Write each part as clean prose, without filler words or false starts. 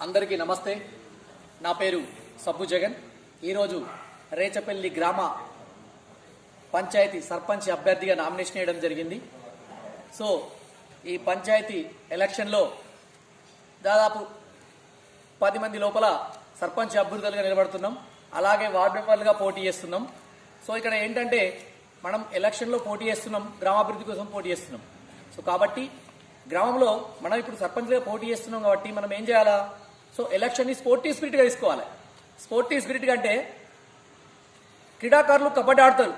అందరికీ నమస్తే. నా పేరు సబ్బు జగన్. ఈరోజు రేచపల్లి గ్రామ పంచాయతీ సర్పంచ్ అభ్యర్థిగా నామినేషన్ వేయడం జరిగింది. సో ఈ పంచాయతీ ఎలక్షన్లో దాదాపు 10 మంది లోపల సర్పంచ్ అభ్యర్థులుగా నిలబడుతున్నాం. అలాగే వార్డు మెంబర్లుగా పోటీ చేస్తున్నాం. సో ఇక్కడ ఏంటంటే మనం ఎలక్షన్లో పోటీ చేస్తున్నాం, గ్రామాభివృద్ధి కోసం పోటీ చేస్తున్నాం. సో కాబట్టి గ్రామంలో మనం ఇప్పుడు సర్పంచ్గా పోటీ చేస్తున్నాం కాబట్టి మనం ఏం చేయాలా? సో ఎలక్షన్ని స్పోర్టివ్ స్పిరిట్గా తీసుకోవాలి. స్పోర్టివ్ స్పిరిట్గా అంటే క్రీడాకారులు కబడ్డీ ఆడతారు,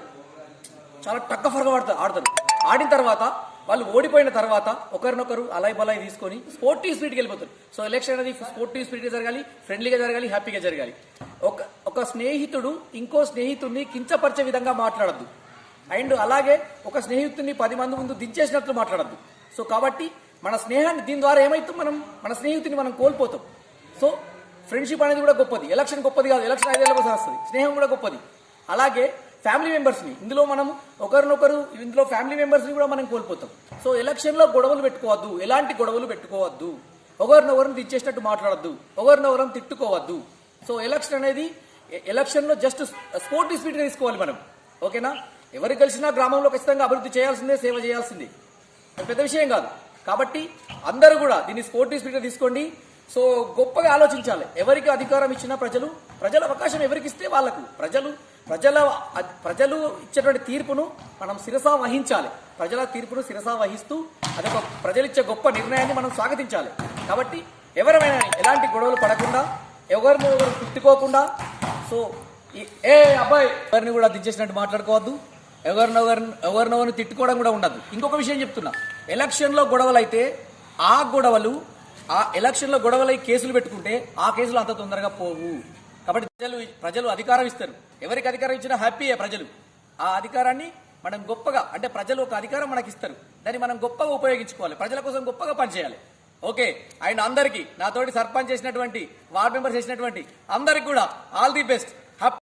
చాలా టక్కఫర్గా ఆడతారు. ఆడిన తర్వాత వాళ్ళు ఓడిపోయిన తర్వాత ఒకరినొకరు అలాయ్ బలాయ్ తీసుకొని స్పోర్టివ్ స్పిరిట్కి వెళ్ళిపోతారు. సో ఎలక్షన్ అనేది స్పోర్టివ్ స్పిరిట్గా జరగాలి, ఫ్రెండ్లీగా జరగాలి, హ్యాపీగా జరగాలి. ఒక స్నేహితుడు ఇంకో స్నేహితుడిని కించపరిచే విధంగా మాట్లాడద్దు. అండ్ అలాగే ఒక స్నేహితుడిని 10 మంది ముందు దించేసినట్లు మాట్లాడద్దు. సో కాబట్టి మన స్నేహాన్ని దీని ద్వారా ఏమైతే మన స్నేహితుని మనం కోల్పోతాం. సో ఫ్రెండ్షిప్ అనేది కూడా గొప్పది. ఎలక్షన్ గొప్పది కాదు, ఎలక్షన్ 5 ఏళ్ళ కోసం వస్తుంది. స్నేహం కూడా గొప్పది. అలాగే ఫ్యామిలీ మెంబర్స్ని ఇందులో మనం ఒకరినొకరు ఇందులో ఫ్యామిలీ మెంబర్స్ని కూడా మనం కోల్పోతాం. సో ఎలక్షన్లో గొడవలు పెట్టుకోవద్దు, ఎలాంటి గొడవలు పెట్టుకోవద్దు, ఒకరినొకరిని దించేసినట్టు మాట్లాడద్దు, ఒకరినొకరం తిట్టుకోవద్దు. సో ఎలక్షన్ అనేది ఎలక్షన్లో జస్ట్ స్పోర్టివ్ స్పిరిట్గా తీసుకోవాలి మనం. ఓకేనా? ఎవరికి కలిసినా గ్రామంలో ఖచ్చితంగా అభివృద్ధి చేయాల్సిందే, సేవ చేయాల్సిందే, పెద్ద విషయం కాదు. కాబట్టి అందరూ కూడా దీన్ని స్పోర్టివ్ స్పిరిట్గా తీసుకోండి. సో గొప్పగా ఆలోచించాలి. ఎవరికి అధికారం ఇచ్చినా ప్రజల అవకాశం ఎవరికి ఇస్తే వాళ్ళకు ప్రజలు ఇచ్చేటువంటి తీర్పును మనం శిరసా వహించాలి. ప్రజల తీర్పును శిరసా వహిస్తూ అదొక ప్రజలు ఇచ్చే గొప్ప నిర్ణయాన్ని మనం స్వాగతించాలి. కాబట్టి ఎవరైనా ఎలాంటి గొడవలు పడకుండా, ఎవరిని తిట్టుకోకుండా, సో ఏ అబ్బాయి ఎవరిని కూడా దించేసినట్టు మాట్లాడుకోవద్దు, ఎవరినెవరిని తిట్టుకోవడం కూడా ఉండదు. ఇంకొక విషయం చెప్తున్నా, ఎలక్షన్లో గొడవలు అయితే ఆ ఎలక్షన్లో గొడవలై కేసులు పెట్టుకుంటే ఆ కేసులు అంత తొందరగా పోవు. కాబట్టి ప్రజలు అధికారం ఇస్తారు. ఎవరికి అధికారం ఇచ్చినా హ్యాపీయే ప్రజలు. ఆ అధికారాన్ని మనం గొప్పగా, అంటే ప్రజలు ఒక అధికారం మనకి ఇస్తారు, దాన్ని మనం గొప్పగా ఉపయోగించుకోవాలి, ప్రజల కోసం గొప్పగా పనిచేయాలి. ఓకే. అండ్ అందరికీ, నాతోటి సర్పంచ్ చేసినటువంటి, వార్డు మెంబర్స్ చేసినటువంటి అందరికి కూడా ఆల్ ది బెస్ట్.